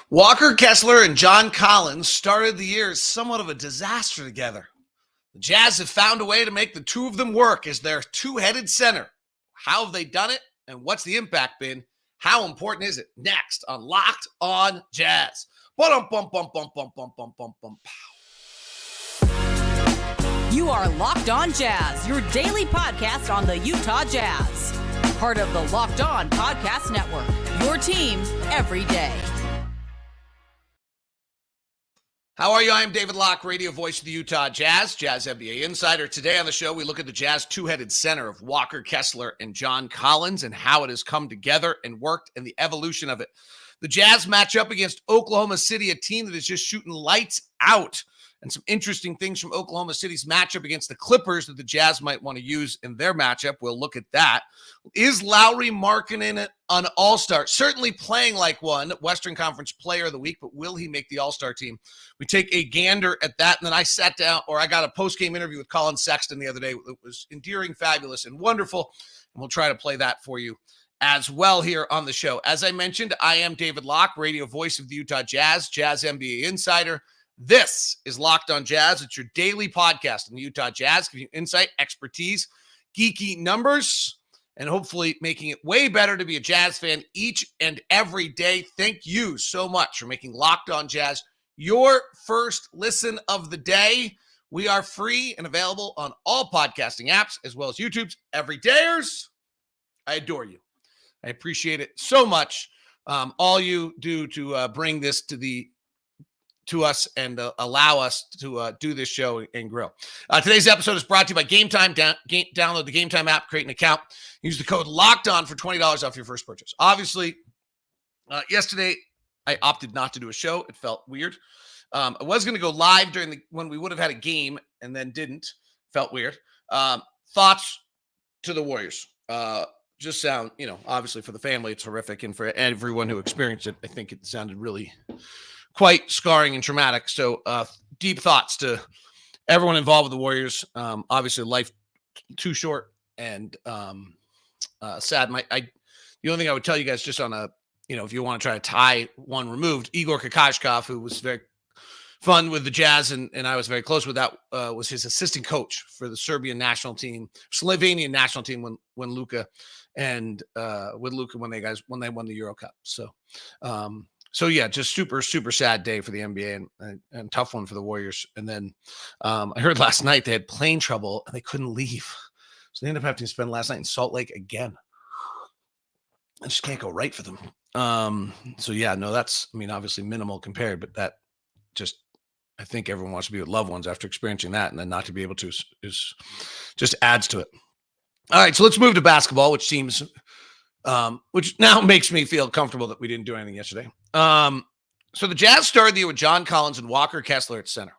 Walker Kessler and John Collins started the year as somewhat of a disaster together. The Jazz have found a way to make the two of them work as their two-headed center. How have they done it, and what's the impact been? How important is it? Next on Locked on Jazz. You are Locked on Jazz, your daily podcast on the Utah Jazz. Part of the Locked on Podcast Network, your team every day. How are you? I am David Locke, radio voice of the Utah Jazz, Jazz NBA insider. Today on the show, we look at the Jazz two-headed center of Walker Kessler and John Collins and how it has come together and worked and the evolution of it. The Jazz match up against Oklahoma City, a team that is just shooting lights out. And some interesting things from Oklahoma City's matchup against the Clippers that the Jazz might want to use in their matchup. We'll look at that. Is Lauri Markkanen an all-star? Certainly playing like one, Western Conference Player of the Week, but will he make the all-star team? We take a gander at that, and then I got a post-game interview with Collin Sexton the other day. It was endearing, fabulous, and wonderful, and we'll try to play that for you as well here on the show. As I mentioned, I am David Locke, radio voice of the Utah Jazz, Jazz NBA insider. This is Locked on Jazz. It's your daily podcast on the Utah Jazz, giving you insight, expertise, geeky numbers, and hopefully making it way better to be a Jazz fan each and every day. Thank you so much for making Locked on Jazz your first listen of the day. We are free and available on all podcasting apps as well as YouTube's everydayers. I adore you. I appreciate it so much. All you do to bring this to us and allow us to do this show and grow. Today's episode is brought to you by Game Time. Download the Game Time app, create an account, use the code LOCKEDON for $20 off your first purchase. Obviously, yesterday I opted not to do a show. It felt weird. I was going to go live when we would have had a game and then didn't. Felt weird. Thoughts to the Warriors. Just sound, obviously for the family, it's horrific. And for everyone who experienced it, I think it sounded really quite scarring and traumatic. So deep thoughts to everyone involved with the Warriors. Obviously life too short and sad. The only thing I would tell you guys just on if you want to try to tie one removed, Igor Kokoshkov, who was very fun with the Jazz and I was very close with that, was his assistant coach for the Slovenian national team when Luka and with Luka when they won the Euro Cup. So yeah, just super, super sad day for the NBA and tough one for the Warriors. And then I heard last night they had plane trouble and they couldn't leave. So they ended up having to spend last night in Salt Lake again. I just can't go right for them. So yeah, no, that's, obviously minimal compared, but that just, I think everyone wants to be with loved ones after experiencing that. And then not to be able to is just adds to it. All right, so let's move to basketball, which now makes me feel comfortable that we didn't do anything yesterday. So the Jazz started the year with John Collins and Walker Kessler at center,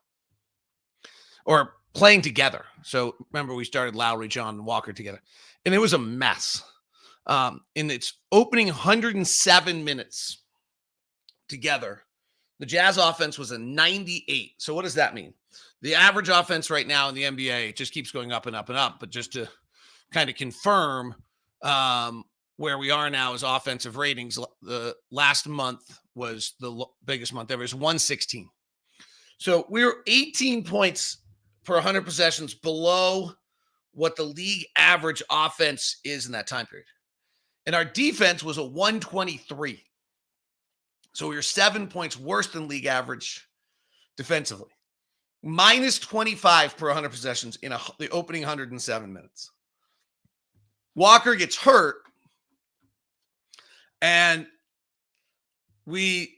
or playing together. So remember, we started Lauri, John, and Walker together, and it was a mess. In its opening 107 minutes together, the Jazz offense was a 98. So what does that mean? The average offense right now in the NBA just keeps going up and up and up. But just to kind of confirm where we are now as offensive ratings, the last month was the biggest month ever. It was 116. So we were 18 points per 100 possessions below what the league average offense is in that time period. And our defense was a 123. So we were 7 points worse than league average defensively. Minus 25 per 100 possessions in the opening 107 minutes. Walker gets hurt. And we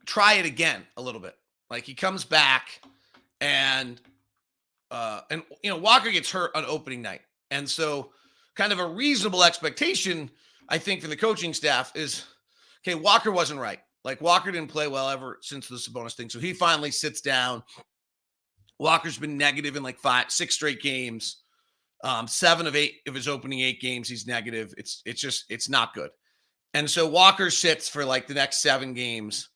try it again a little bit. Like he comes back and Walker gets hurt on opening night. And so kind of a reasonable expectation, I think, from the coaching staff is, okay, Walker wasn't right. Like Walker didn't play well ever since the Sabonis thing. So he finally sits down. Walker's been negative in like 6 straight games. 7 of 8 of his opening 8 games, he's negative. It's not good. And so Walker sits for like the next 7 games.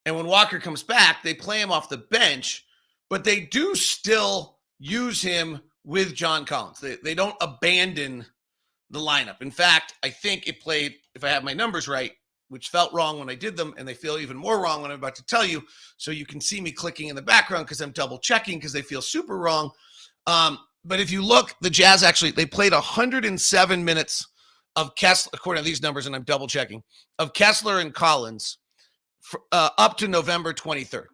And when Walker comes back, they play him off the bench, but they do still use him with John Collins. They don't abandon the lineup. In fact, I think it played, if I have my numbers right, which felt wrong when I did them, and they feel even more wrong when I'm about to tell you. So you can see me clicking in the background because I'm double checking because they feel super wrong. But if you look, the Jazz they played 107 minutes of Kessler, according to these numbers, and I'm double checking, of Kessler and Collins up to November 23rd.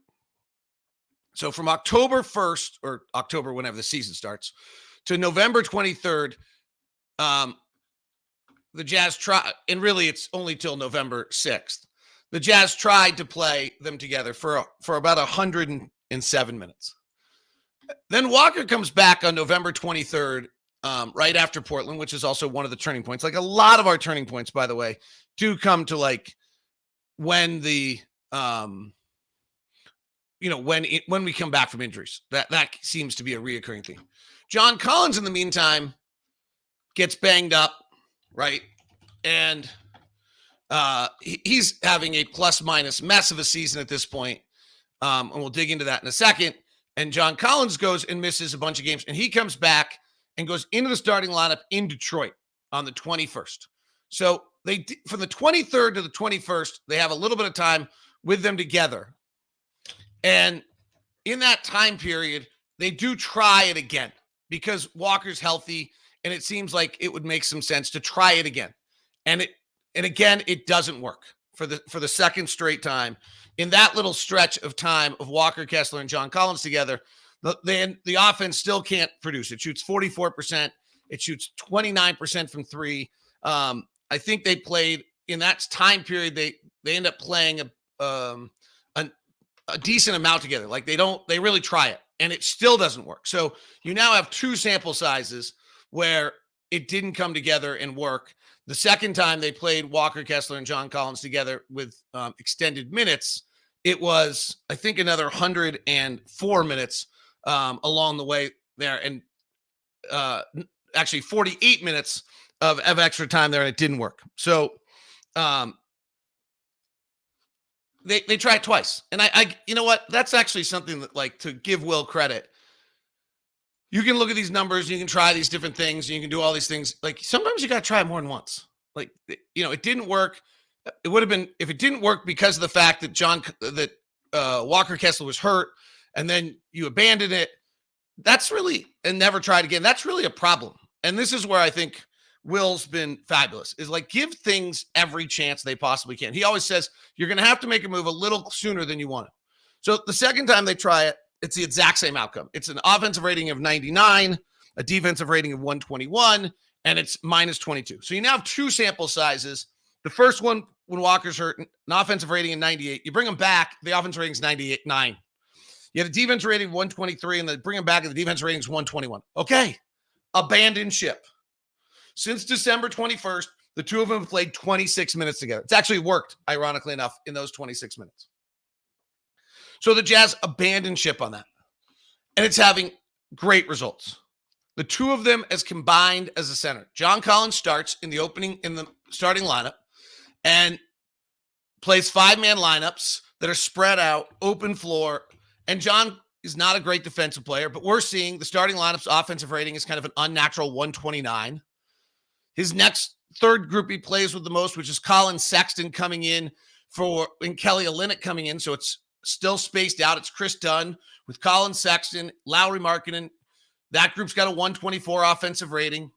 So from October 1st, or October, whenever the season starts, to November 23rd, the Jazz tried, and really it's only till November 6th. The Jazz tried to play them together for about 107 minutes. Then Walker comes back on November 23rd, right after Portland, which is also one of the turning points. Like a lot of our turning points, by the way, do come to like when the when we come back from injuries. That seems to be a reoccurring theme. John Collins, in the meantime, gets banged up, right? And he's having a plus-minus mess of a season at this point. And we'll dig into that in a second. And John Collins goes and misses a bunch of games. And he comes back and goes into the starting lineup in Detroit on the 21st. So from the 23rd to the 21st, they have a little bit of time with them together. And in that time period, they do try it again because Walker's healthy, and it seems like it would make some sense to try it again. And again, it doesn't work for the second straight time. In that little stretch of time of Walker, Kessler, and John Collins together, the offense still can't produce. It shoots 44%. It shoots 29% from three. I think they played in that time period. They end up playing a decent amount together. Like they really try it, and it still doesn't work. So you now have two sample sizes where it didn't come together and work. The second time they played Walker, Kessler, and John Collins together with extended minutes, it was, I think, another 104 minutes along the way there. And actually 48 minutes of extra time there, and it didn't work. So they tried twice. And I you know what? That's actually something that, like, to give Will credit. You can look at these numbers, you can try these different things, and you can do all these things. Like, sometimes you got to try it more than once. Like, it didn't work. It would have been, if it didn't work because of the fact that Walker Kessler was hurt, and then you abandoned it, that's really, and never tried again, that's really a problem. And this is where I think Will's been fabulous, is like, give things every chance they possibly can. He always says, you're going to have to make a move a little sooner than you want to. So the second time they try it, it's the exact same outcome. It's an offensive rating of 99, a defensive rating of 121, and it's minus 22. So you now have two sample sizes. The first one, when Walker's hurt, an offensive rating of 98. You bring him back, the offensive rating is 98.9. You have a defense rating of 123, and then bring him back, and the defense rating is 121. Okay, abandon ship. Since December 21st, the two of them have played 26 minutes together. It's actually worked, ironically enough, in those 26 minutes. So the Jazz abandoned ship on that. And it's having great results. The two of them as combined as a center. John Collins starts in the starting lineup and plays 5-man lineups that are spread out, open floor. And John is not a great defensive player, but we're seeing the starting lineup's offensive rating is kind of an unnatural 129. His next third group he plays with the most, which is Collin Sexton coming in and Kelly Olynyk coming in. So it's still spaced out. It's Chris Dunn with Collin Sexton, Lauri Markkanen. That group's got a 124 offensive rating.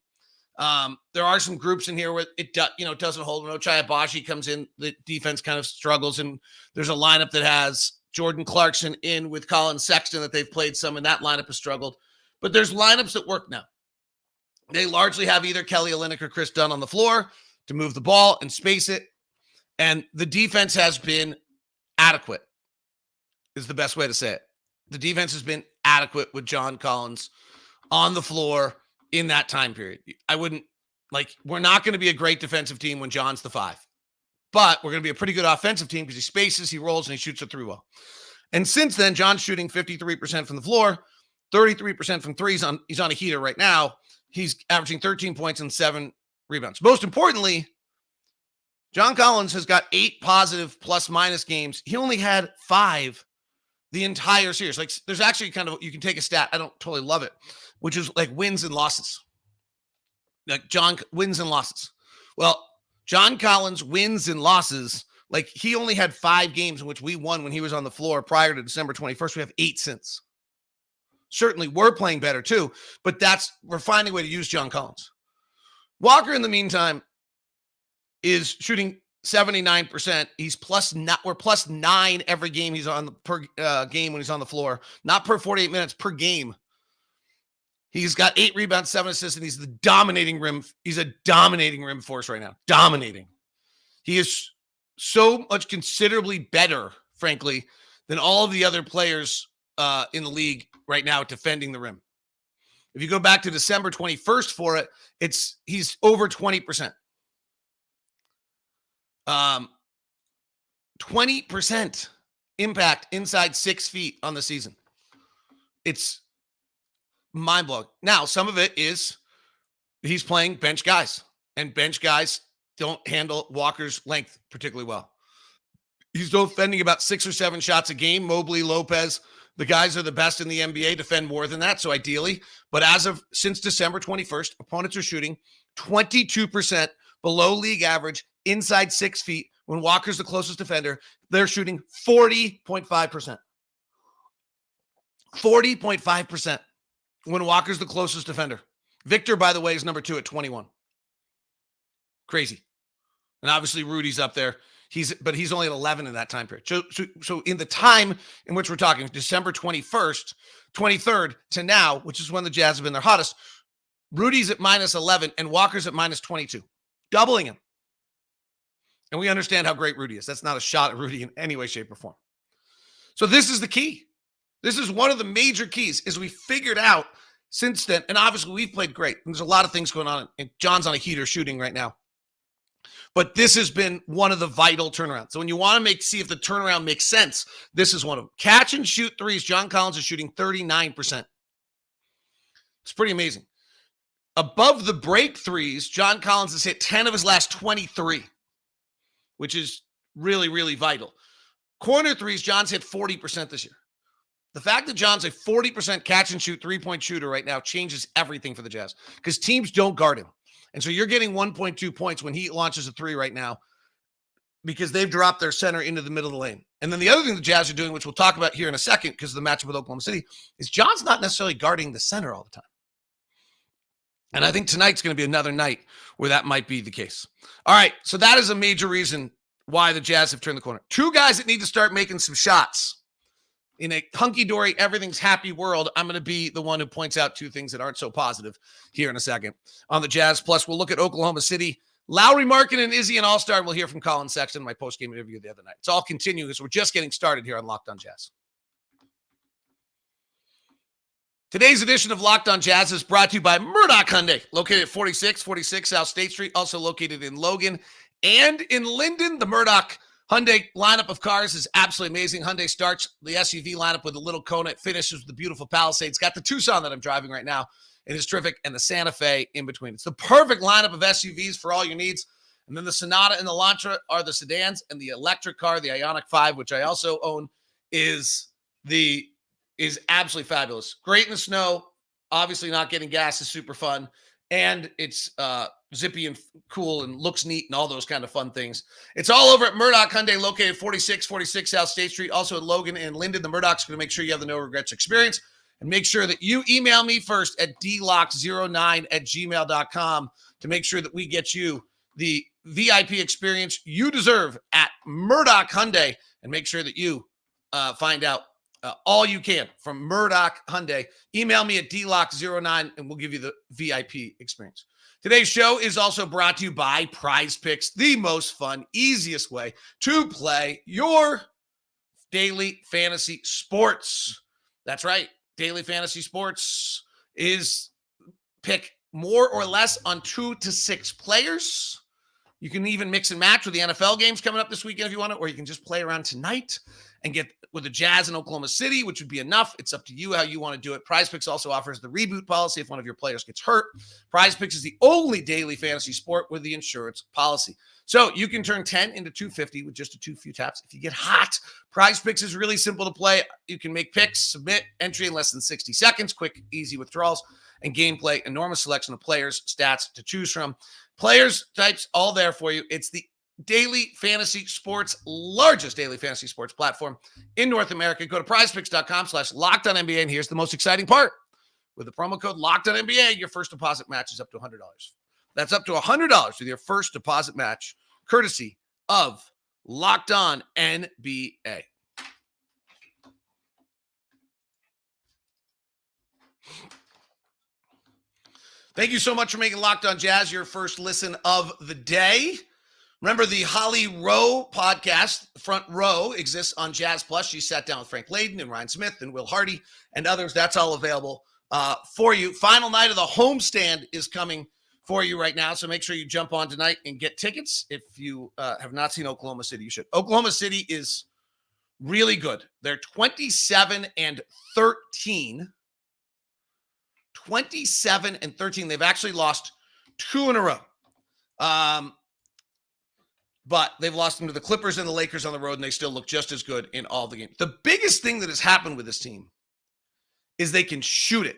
There are some groups in here where it doesn't hold. When Ochai Agbaji comes in, the defense kind of struggles, and there's a lineup that has Jordan Clarkson in with Collin Sexton that they've played some, and that lineup has struggled. But there's lineups that work now. They largely have either Kelly Olynyk or Chris Dunn on the floor to move the ball and space it, and the defense has been adequate, is the best way to say it. The defense has been adequate with John Collins on the floor in that time period. We're not going to be a great defensive team when John's the 5, but we're going to be a pretty good offensive team because he spaces, he rolls, and he shoots it through well. And since then, John's shooting 53% from the floor, 33% from threes. He's on a heater right now. He's averaging 13 points and 7 rebounds. Most importantly, John Collins has got 8 positive plus-minus games. He only had 5 the entire series. Like, there's actually kind of, you can take a stat, I don't totally love it, which is like wins and losses. Like John wins and losses. Well, John Collins' wins and losses Like, he only had 5 games in which we won when he was on the floor prior to December 21st. We have 8 since. Certainly, we're playing better too, but we're finding a way to use John Collins. Walker, in the meantime, is shooting 79%. We're plus 9 every game he's on per game when he's on the floor, not per 48 minutes, per game. He's got 8 rebounds, 7 assists, and he's a dominating rim force right now. Dominating. He is so much considerably better, frankly, than all of the other players in the league right now at defending the rim. If you go back to December 21st for it, he's over 20%. 20% impact inside 6 feet on the season. It's mind-blowing. Now, some of it is he's playing bench guys, and bench guys don't handle Walker's length particularly well. He's defending about 6 or 7 shots a game. Mobley, Lopez, the guys are the best in the NBA, defend more than that, so ideally. But since December 21st, opponents are shooting 22% below league average inside 6 feet. When Walker's the closest defender, they're shooting 40.5%. 40.5% when Walker's the closest defender. Victor, by the way, is number 2 at 21. Crazy. And obviously Rudy's up there. But he's only at 11 in that time period. So in the time in which we're talking, December 21st, 23rd to now, which is when the Jazz have been their hottest, Rudy's at minus 11 and Walker's at minus 22, doubling him. And we understand how great Rudy is. That's not a shot at Rudy in any way, shape, or form. So this is the key. This is one of the major keys, is we figured out since then, and obviously we've played great. There's a lot of things going on, and John's on a heater shooting right now. But this has been one of the vital turnarounds. So when you want to see if the turnaround makes sense, this is one of them. Catch and shoot threes, John Collins is shooting 39%. It's pretty amazing. Above the break threes, John Collins has hit 10 of his last 23, which is really, really vital. Corner threes, John's hit 40% this year. The fact that John's a 40% catch and shoot three-point shooter right now changes everything for the Jazz, because teams don't guard him. And so you're getting 1.2 points when he launches a 3 right now, because they've dropped their center into the middle of the lane. And then the other thing the Jazz are doing, which we'll talk about here in a second because of the matchup with Oklahoma City, is John's not necessarily guarding the center all the time. And I think tonight's going to be another night where that might be the case. All right, so that is a major reason why the Jazz have turned the corner. 2 guys that need to start making some shots. In a hunky-dory, everything's happy world, I'm going to be the one who points out 2 things that aren't so positive here in a second on the Jazz. Plus, we'll look at Oklahoma City. Lauri Markkanen, is he an all-star? We'll hear from Collin Sexton in my post-game interview the other night. It's all continuing because we're just getting started here on Locked On Jazz. Today's edition of Locked On Jazz is brought to you by Murdoch Hyundai, located at 4646 South State Street, also located in Logan and in Linden. The Murdoch Hyundai lineup of cars is absolutely amazing. Hyundai starts the SUV lineup with a little Kona. It finishes with the beautiful Palisade. It's got the Tucson that I'm driving right now. It is terrific. And the Santa Fe in between. It's the perfect lineup of SUVs for all your needs. And then the Sonata and the Elantra are the sedans. And the electric car, the Ioniq 5, which I also own, is absolutely fabulous. Great in the snow. Obviously not getting gas is super fun. And it's zippy and cool and looks neat and all those kind of fun things. It's all over at Murdoch Hyundai, located 4646 South State Street, also in Logan and Linden. The Murdoch's going to make sure you have the no regrets experience, and make sure that you email me first at dlock09@gmail.com to make sure that we get you the VIP experience you deserve at Murdoch Hyundai, and make sure that you find out all you can from Murdoch Hyundai. Email me at dlock09 and we'll give you the VIP experience. Today's show is also brought to you by Prize Picks, the most fun, easiest way to play your daily fantasy sports. That's right. Daily fantasy sports is pick more or less on 2 to 6 players. You can even mix and match with the NFL games coming up this weekend if you want it, or you can just play around tonight and get with the Jazz in Oklahoma City, which would be enough. It's up to you how you want to do it. Prize Picks also offers the reboot policy if one of your players gets hurt. Prize Picks is the only daily fantasy sport with the insurance policy. So you can turn 10 into 250 with just a few taps. If you get hot, Prize Picks is really simple to play. You can make picks, submit, entry in less than 60 seconds, quick, easy withdrawals, and gameplay, enormous selection of players, stats to choose from. Players, types, all there for you. It's the daily fantasy sports, largest daily fantasy sports platform in North America. Go to prizepicks.com/LockedOnNBA, and here's the most exciting part. With the promo code LockedOnNBA, your first deposit match is up to $100. That's up to $100 with your first deposit match, courtesy of Locked On NBA. Thank you so much for making Locked On Jazz your first listen of the day. Remember, the Holly Rowe podcast, Front Row, exists on Jazz Plus. She sat down with Frank Layden and Ryan Smith and Will Hardy and others. That's all available for you. Final night of the homestand is coming for you right now, so make sure you jump on tonight and get tickets. If you have not seen Oklahoma City, you should. Oklahoma City is really good. They're 27-13. 27-13. They've actually lost 2 in a row. But they've lost them to the Clippers and the Lakers on the road, and they still look just as good in all the games. The biggest thing that has happened with this team is they can shoot it.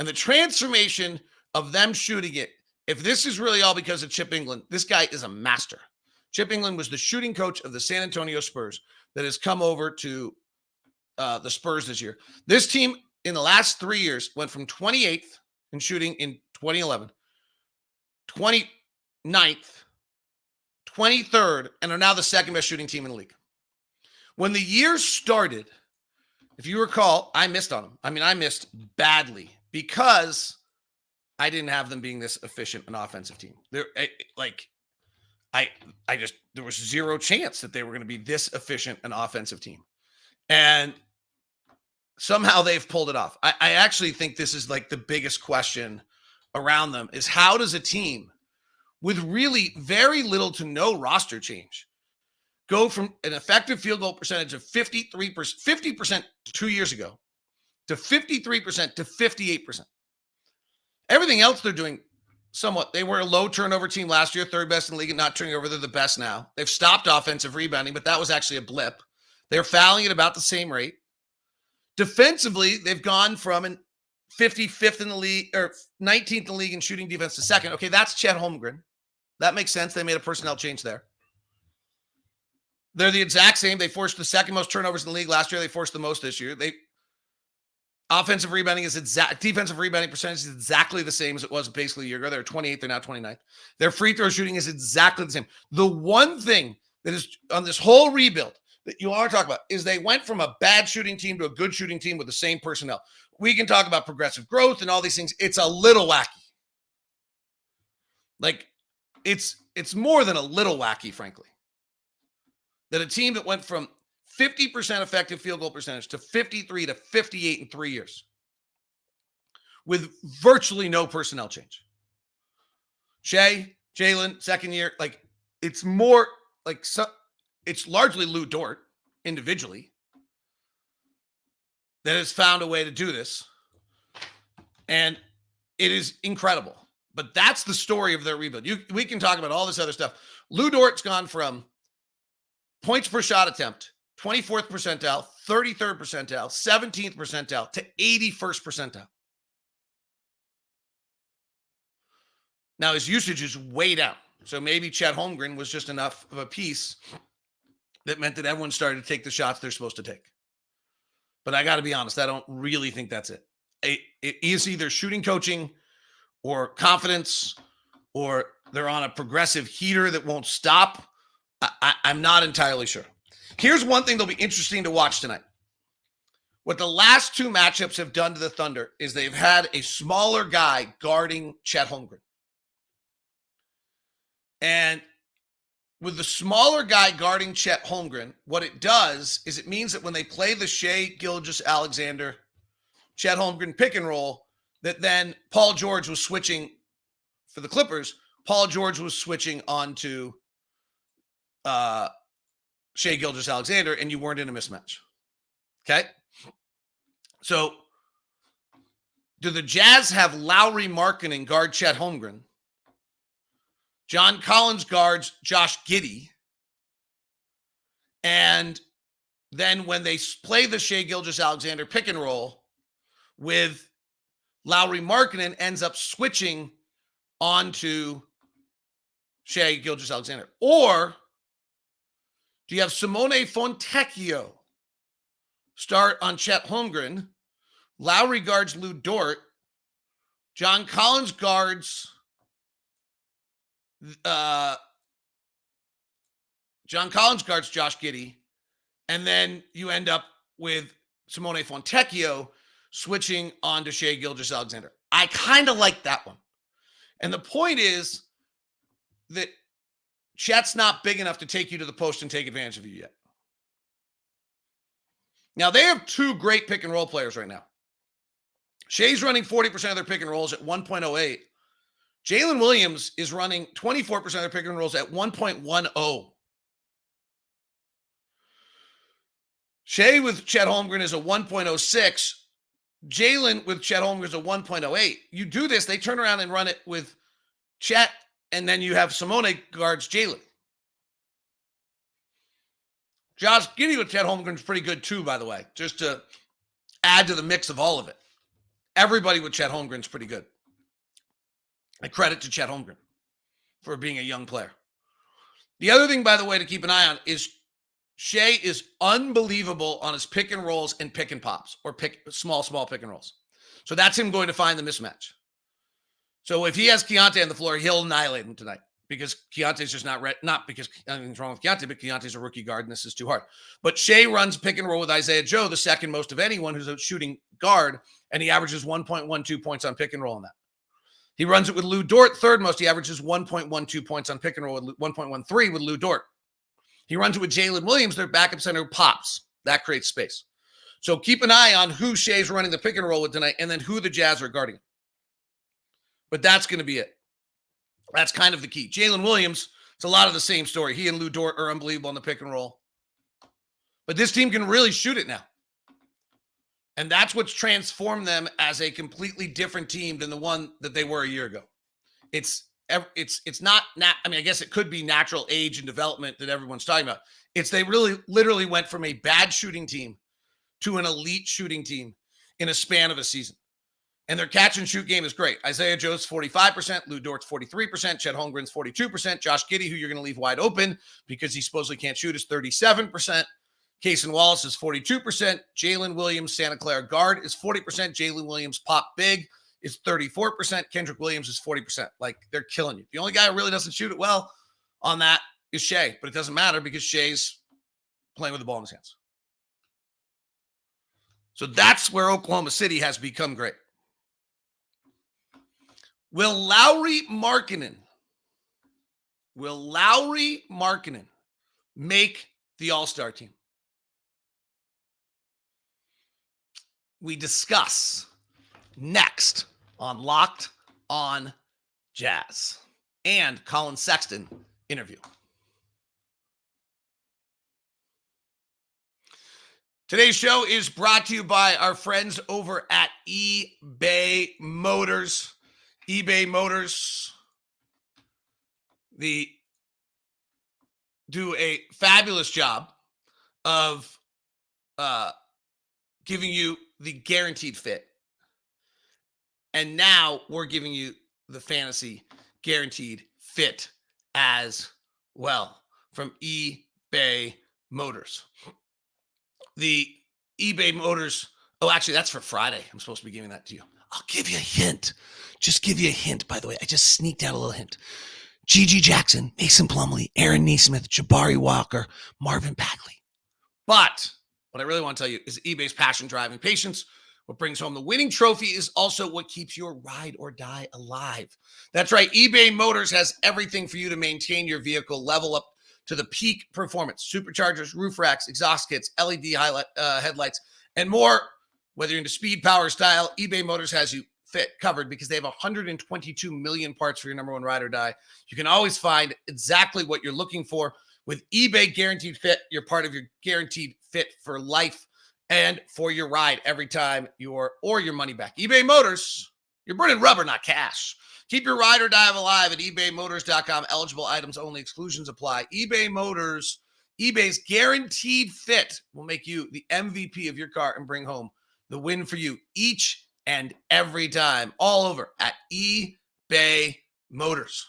And the transformation of them shooting it, if this is really all because of Chip England, this guy is a master. Chip England was the shooting coach of the San Antonio Spurs that has come over to the Spurs this year. This team in the last 3 years went from 28th in shooting in 2011, 29th, 23rd, and are now the second best shooting team in the league. When the year started, if you recall, I missed on them. I mean, I missed badly because I didn't have them being this efficient an offensive team. There was zero chance that they were going to be this efficient an offensive team. And somehow they've pulled it off. I actually think this is like the biggest question around them is how does a team with really very little to no roster change go from an effective field goal percentage of 50% 2 years ago to 53% to 58%. Everything else they're doing somewhat. They were a low turnover team last year, third best in the league and not turning over. They're the best now. They've stopped offensive rebounding, but that was actually a blip. They're fouling at about the same rate. Defensively, they've gone from an 55th in the league or 19th in the league in shooting defense to second. Okay, that's Chet Holmgren. That makes sense. They made a personnel change there. They're the exact same. They forced the second most turnovers in the league last year. They forced the most this year. Offensive rebounding is defensive rebounding percentage is exactly the same as it was basically a year ago. They're 28th. They're now 29th. Their free throw shooting is exactly the same. The one thing that is on this whole rebuild that you want to talk about is they went from a bad shooting team to a good shooting team with the same personnel. We can talk about progressive growth and all these things. It's a little wacky. Like, it's more than a little wacky, frankly. That a team that went from 50% effective field goal percentage to 53 to 58 in 3 years with virtually no personnel change. Shea, Jalen, second year, like it's more like it's largely Lou Dort individually that has found a way to do this. And it is incredible. But that's the story of their rebuild. We can talk about all this other stuff. Lou Dort's gone from points per shot attempt, 24th percentile, 33rd percentile, 17th percentile to 81st percentile. Now his usage is way down. So maybe Chet Holmgren was just enough of a piece that meant that everyone started to take the shots they're supposed to take. But I got to be honest, I don't really think that's it. It is either shooting coaching or confidence, or they're on a progressive heater that won't stop. I'm not entirely sure. Here's one thing that'll be interesting to watch tonight. What the last two matchups have done to the Thunder is they've had a smaller guy guarding Chet Holmgren. And with the smaller guy guarding Chet Holmgren, what it does is it means that when they play the Shea Gilgeous-Alexander, Chet Holmgren pick and roll, that then Paul George was switching for the Clippers. Paul George was switching onto Shea Gilgeous-Alexander, and you weren't in a mismatch. Okay? So, do the Jazz have Lauri Markkanen guard Chet Holmgren? John Collins guards Josh Giddey. And then when they play the Shea Gilgeous-Alexander pick and roll with Lauri Markkanen ends up switching onto Shea Gilgeous-Alexander? Or do you have Simone Fontecchio start on Chet Holmgren? Lauri guards Lou Dort. John Collins guards Josh Giddey. And then you end up with Simone Fontecchio switching on to Shea Gilgeous-Alexander. I kind of like that one. And the point is that Chet's not big enough to take you to the post and take advantage of you yet. Now, they have two great pick and roll players right now. Shea's running 40% of their pick and rolls at 1.08. Jalen Williams is running 24% of their pick and rolls at 1.10. Shea with Chet Holmgren is a 1.06. Jalen with Chet Holmgren is a 1.08. You do this, they turn around and run it with Chet, and then you have Simone guards Jalen. Josh Giddey with Chet Holmgren is pretty good too, by the way, just to add to the mix of all of it. Everybody with Chet Holmgren is pretty good. I credit to Chet Holmgren for being a young player. The other thing, by the way, to keep an eye on is Shea is unbelievable on his pick and rolls and pick and pops, or small pick and rolls. So that's him going to find the mismatch. So if he has Keontae on the floor, he'll annihilate him tonight because Keontae's just not ready. Not because anything's wrong with Keontae, but Keontae's a rookie guard and this is too hard. But Shea runs pick and roll with Isaiah Joe, the second most of anyone who's a shooting guard, and he averages 1.12 points on pick and roll in that. He runs it with Lou Dort, third most. He averages 1.12 points on pick and roll, with 1.13 with Lou Dort. He runs it with Jalen Williams, their backup center, who pops. That creates space. So keep an eye on who Shea's running the pick and roll with tonight, and then who the Jazz are guarding. But that's going to be it. That's kind of the key. Jalen Williams, it's a lot of the same story. He and Lou Dort are unbelievable on the pick and roll. But this team can really shoot it now. And that's what's transformed them as a completely different team than the one that they were a year ago. It's not, I mean, I guess it could be natural age and development that everyone's talking about. They really literally went from a bad shooting team to an elite shooting team in a span of a season. And their catch and shoot game is great. Isaiah Joe's 45%, Lou Dort's 43%, Chet Holmgren's 42%, Josh Giddey, who you're going to leave wide open because he supposedly can't shoot, is 37%. Cason Wallace is 42%. Jalen Williams, Santa Clara guard, is 40%. Jalen Williams, pop big, is 34%. Kendrick Williams is 40%. Like, they're killing you. The only guy who really doesn't shoot it well on that is Shea, but it doesn't matter because Shea's playing with the ball in his hands. So that's where Oklahoma City has become great. Will Lauri Markkanen make the All-Star team? We discuss next on Locked on Jazz and Collin Sexton interview. Today's show is brought to you by our friends over at eBay Motors. eBay Motors, they do a fabulous job of giving you the guaranteed fit. And now we're giving you the fantasy guaranteed fit as well from eBay Motors. The eBay Motors, oh, actually, that's for Friday. I'm supposed to be giving that to you. I'll give you a hint. Just give you a hint, by the way. I just sneaked out a little hint. Gigi Jackson, Mason Plumlee, Aaron Nesmith, Jabari Walker, Marvin Bagley. But what I really want to tell you is eBay's passion, driving patience. What brings home the winning trophy is also what keeps your ride or die alive. That's right. eBay Motors has everything for you to maintain your vehicle, level up to the peak performance. Superchargers, roof racks, exhaust kits, LED headlights, and more. Whether you're into speed, power, style, eBay Motors has you covered because they have 122 million parts for your number one ride or die. You can always find exactly what you're looking for. With eBay Guaranteed Fit, you're part of your guaranteed fit for life and for your ride every time your money back. eBay Motors, you're burning rubber, not cash. Keep your ride or die alive at ebaymotors.com. Eligible items only. Exclusions apply. eBay Motors, eBay's Guaranteed Fit will make you the MVP of your car and bring home the win for you each and every time, all over at eBay Motors.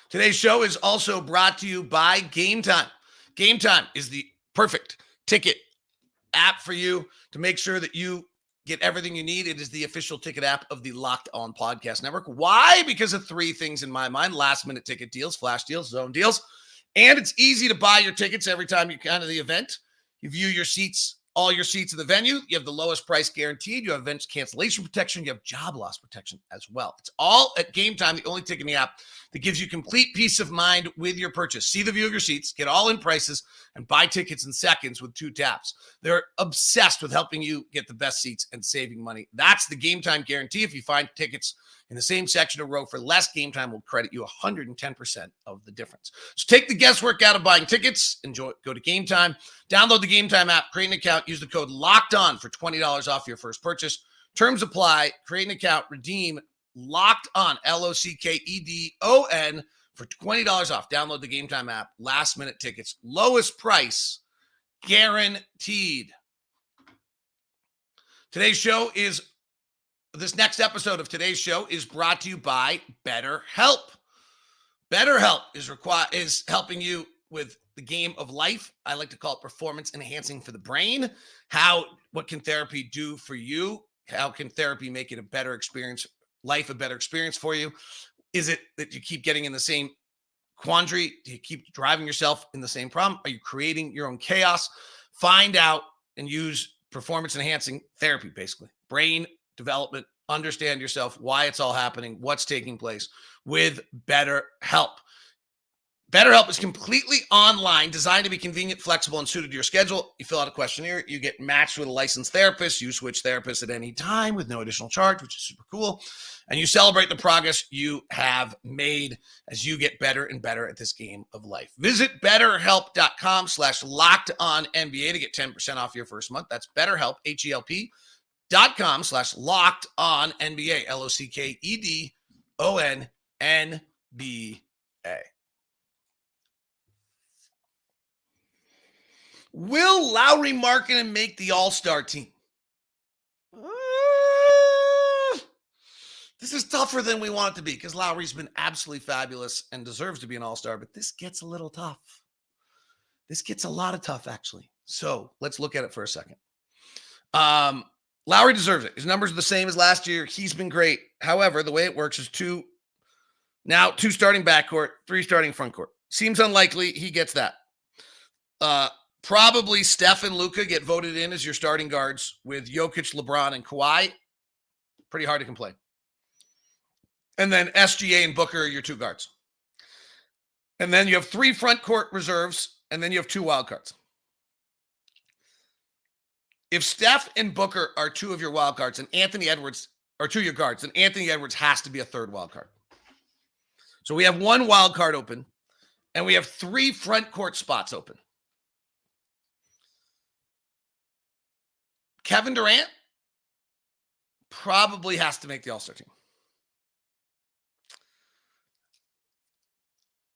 Today's show is also brought to you by Game Time. Game Time is the perfect ticket app for you to make sure that you get everything you need. It is the official ticket app of the Locked On Podcast Network. Why? Because of three things in my mind: last-minute ticket deals, flash deals, zone deals, and it's easy to buy your tickets every time you come to the event. You view your seats, all your seats in the venue. You have the lowest price guaranteed. You have event cancellation protection. You have job loss protection as well. It's all at Game Time, the only ticket in the app that gives you complete peace of mind with your purchase. See the view of your seats, get all in prices, and buy tickets in seconds with 2 taps. They're obsessed with helping you get the best seats and saving money. That's the Game Time guarantee. If you find tickets in the same section or row for less, Game Time will credit you 110% of the difference. So take the guesswork out of buying tickets. Go to Game Time. Download the Game Time app, create an account, use the code LOCKEDON for $20 off your first purchase. Terms apply. Create an account, redeem Locked On, LOCKEDON, for $20 off. Download the Game Time app. Last minute tickets, lowest price guaranteed. This next episode of today's show is brought to you by BetterHelp. BetterHelp is helping you with the game of life. I like to call it performance enhancing for the brain. What can therapy do for you? How can therapy make it a better experience for you? Is it that you keep getting in the same quandary? Do you keep driving yourself in the same problem? Are you creating your own chaos? Find out and use performance enhancing therapy, basically. Brain development, understand yourself, why it's all happening, what's taking place with BetterHelp. BetterHelp is completely online, designed to be convenient, flexible, and suited to your schedule. You fill out a questionnaire, you get matched with a licensed therapist, you switch therapists at any time with no additional charge, which is super cool. And you celebrate the progress you have made as you get better and better at this game of life. Visit BetterHelp.com/LockedOnNBA to get 10% off your first month. That's BetterHelp, HELP.com/LockedOnNBA, LOCKEDONNBA. Will Lauri Markkanen make the All-Star team? This is tougher than we want it to be because Lauri's been absolutely fabulous and deserves to be an All-Star, but this gets a little tough. This gets a lot of tough, actually. So let's look at it for a second. Lauri deserves it. His numbers are the same as last year. He's been great. However, the way it works is two starting backcourt, 3 starting front court. Seems unlikely he gets that. Probably Steph and Luka get voted in as your starting guards with Jokic, LeBron, and Kawhi. Pretty hard to complain. And then SGA and Booker are your 2 guards. And then you have 3 front court reserves, and then you have 2 wild cards. If Steph and Booker are 2 of your wild cards, and Anthony Edwards are 2 of your guards, then Anthony Edwards has to be a 3rd wild card. So we have 1 wild card open, and we have 3 front court spots open. Kevin Durant probably has to make the All-Star team.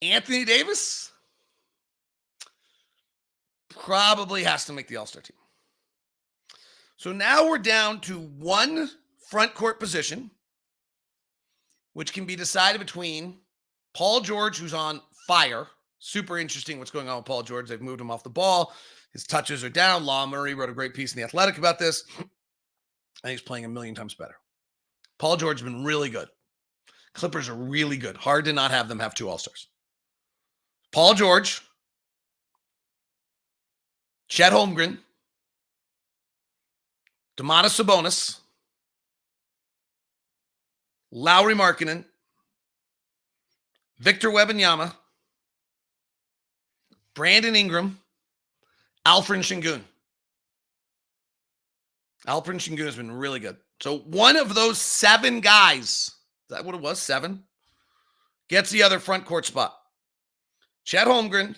Anthony Davis probably has to make the All-Star team. So now we're down to 1 front court position, which can be decided between Paul George, who's on fire. Super interesting what's going on with Paul George. They've moved him off the ball. His touches are down. Law Murray wrote a great piece in The Athletic about this. And he's playing a million times better. Paul George has been really good. Clippers are really good. Hard to not have them have 2 All-Stars. Paul George, Chet Holmgren, Domantas Sabonis, Lauri Markkanen, Victor Wembanyama, Brandon Ingram, Alfred Şengün. Alfred Şengün has been really good. So one of those 7 guys, is that what it was, 7? Gets the other front court spot. Chet Holmgren,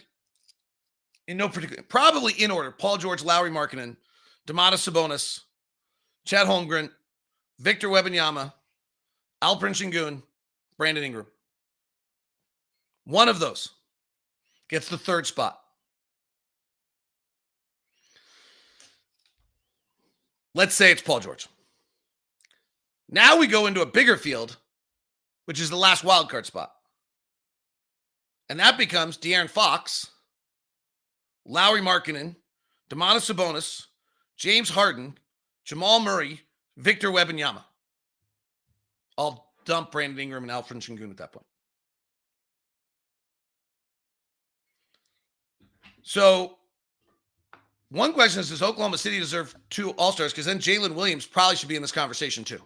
in no particular, probably in order, Paul George, Lauri Markkanen, Domantas Sabonis, Chet Holmgren, Victor Wembanyama, Alfred Şengün, Brandon Ingram. One of those gets the 3rd spot. Let's say it's Paul George. Now we go into a bigger field, which is the last wild card spot. And that becomes De'Aaron Fox, Lauri Markkanen, Domantas Sabonis, James Harden, Jamal Murray, Victor Wembanyama. I'll dump Brandon Ingram and Alfred Sengun at that point. So one question is, does Oklahoma City deserve 2 All-Stars? Because then Jalen Williams probably should be in this conversation too.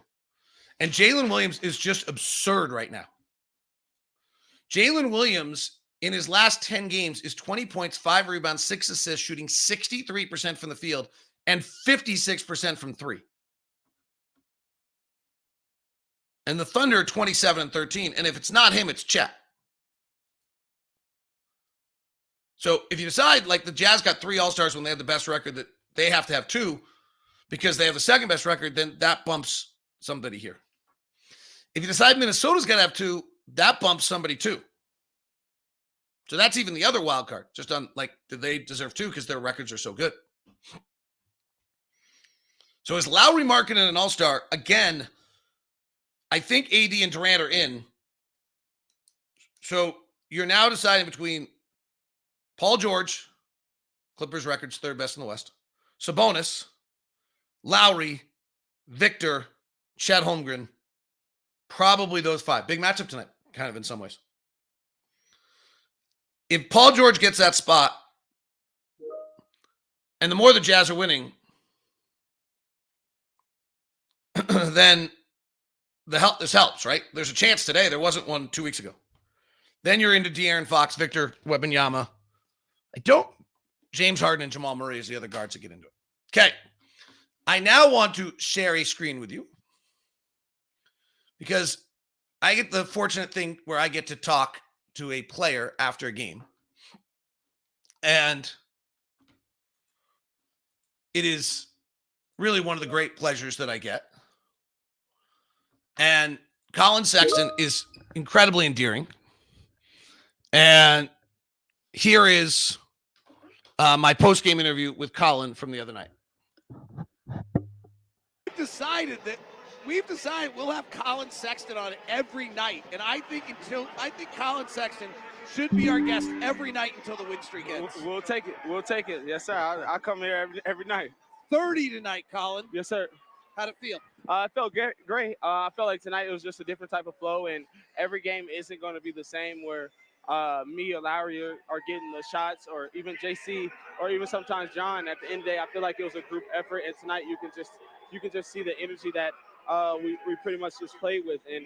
And Jalen Williams is just absurd right now. Jalen Williams, in his last 10 games, is 20 points, 5 rebounds, 6 assists, shooting 63% from the field and 56% from 3. And the Thunder are 27-13. And if it's not him, it's Chet. So if you decide, like, the Jazz got 3 All-Stars when they had the best record, that they have to have 2 because they have the second best record, then that bumps somebody here. If you decide Minnesota's got to have 2, that bumps somebody too. So that's even the other wild card. Just on, like, do they deserve 2 because their records are so good? So is Lauri Markkanen an All-Star? Again, I think AD and Durant are in. So you're now deciding between Paul George, Clippers records 3rd best in the West, Sabonis, Lowry, Victor, Chet Holmgren. Probably those 5. Big matchup tonight, kind of in some ways. If Paul George gets that spot, and the more the Jazz are winning, then this helps, right? There's a chance today. There wasn't one 2 weeks ago. Then you're into De'Aaron Fox, Victor Wembanyama. James Harden and Jamal Murray is the other guards that get into it. Okay. I now want to share a screen with you because I get the fortunate thing where I get to talk to a player after a game. And it is really one of the great pleasures that I get. And Collin Sexton is incredibly endearing. And here is my post-game interview with Collin from the other night. We've decided we'll have Collin Sexton on every night, and I think Collin Sexton should be our guest every night until the win streak ends. We'll take it. We'll take it. Yes, sir. I come here every night. 30 tonight, Collin. Yes, sir. How'd it feel? It felt great. I felt like tonight it was just a different type of flow, and every game isn't going to be the same where me or Lauri are getting the shots, or even JC, or even sometimes John. At the end of the day, I feel like it was a group effort, and tonight you can just see the energy that we pretty much just played with, and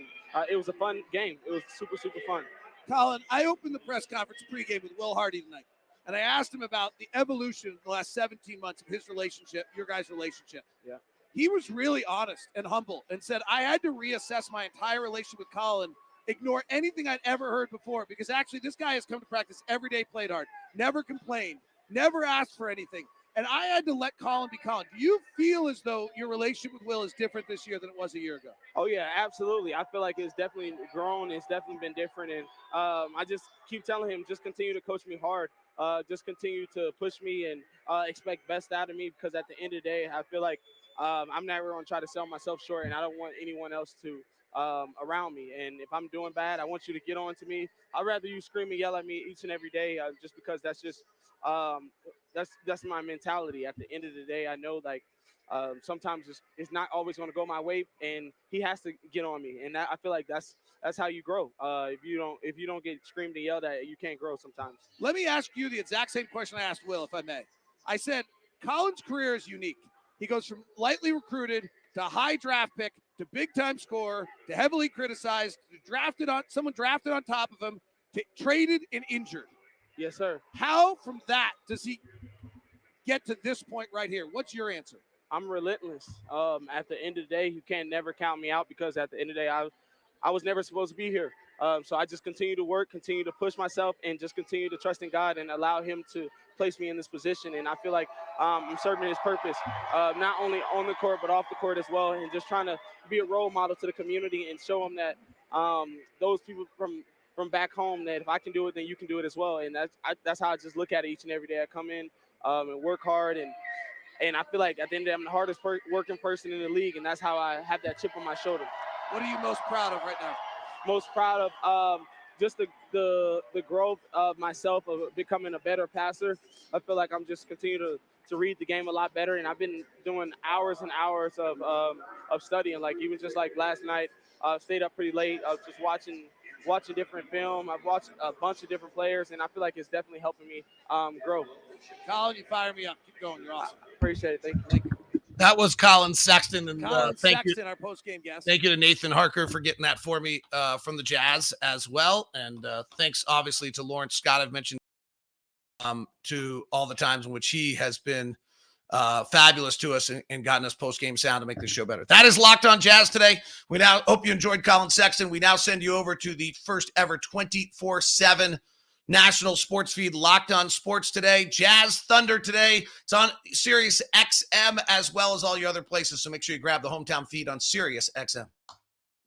it was a fun game. It was super, super fun. Collin, I opened the press conference pregame with Will Hardy tonight, and I asked him about the evolution in the last 17 months of his relationship, your guys' relationship. Yeah. He was really honest and humble and said, I had to reassess my entire relationship with Collin, ignore anything I'd ever heard before, because actually this guy has come to practice every day, played hard, never complained, never asked for anything. And I had to let Collin be Collin. Do you feel as though your relationship with Will is different this year than it was a year ago? Oh, yeah, absolutely. I feel like it's definitely grown. It's definitely been different. And I just keep telling him, just continue to coach me hard. Just continue to push me and expect best out of me, because at the end of the day, I feel like I'm never going to try to sell myself short, and I don't want anyone else to around me. And if I'm doing bad, I want you to get on to me. I'd rather you scream and yell at me each and every day, just because that's just that's my mentality. At the end of the day, I know, like, sometimes it's not always going to go my way, and he has to get on me. And I feel like that's how you grow. If you don't get screamed and yelled at, you can't grow sometimes. Let me ask you the exact same question I asked Will, if I may. I said, Collin's career is unique. He goes from lightly recruited to high draft pick to big-time scorer to heavily criticized to someone drafted on top of him to traded and injured. Yes, sir. How from that does he get to this point right here? What's your answer? I'm relentless. At the end of the day, you can't never count me out, because at the end of the day, I was never supposed to be here. So I just continue to work, continue to push myself, and just continue to trust in God and allow him to place me in this position. And I feel like I'm serving his purpose, not only on the court, but off the court as well, and just trying to be a role model to the community and show them that those people from back home, that if I can do it, then you can do it as well. And that's how I just look at it each and every day. I come in and work hard, and I feel like at the end of the day, I'm the hardest working person in the league, and that's how I have that chip on my shoulder. What are you most proud of right now? Most proud of just the growth of myself of becoming a better passer. I feel like I'm just continue to read the game a lot better, and I've been doing hours and hours of studying. Like even just like last night, stayed up pretty late, just watching different film. I've watched a bunch of different players, and I feel like it's definitely helping me grow. Collin, you fire me up. Keep going. You're awesome. Appreciate it. Thank you. That was Collin Sexton, and Collin thank Sexton, you. our post-game guest. Thank you to Nathan Harker for getting that for me from the Jazz as well. And thanks, obviously, to Lawrence Scott. I've mentioned to all the times in which he has been fabulous to us and gotten us post-game sound to make this show better. That is Locked On Jazz today. We now hope you enjoyed Collin Sexton. We now send you over to the first ever 24/7 national sports feed, Locked On Sports Today, Jazz Thunder today. It's on Sirius XM as well as all your other places. So make sure you grab the hometown feed on Sirius XM.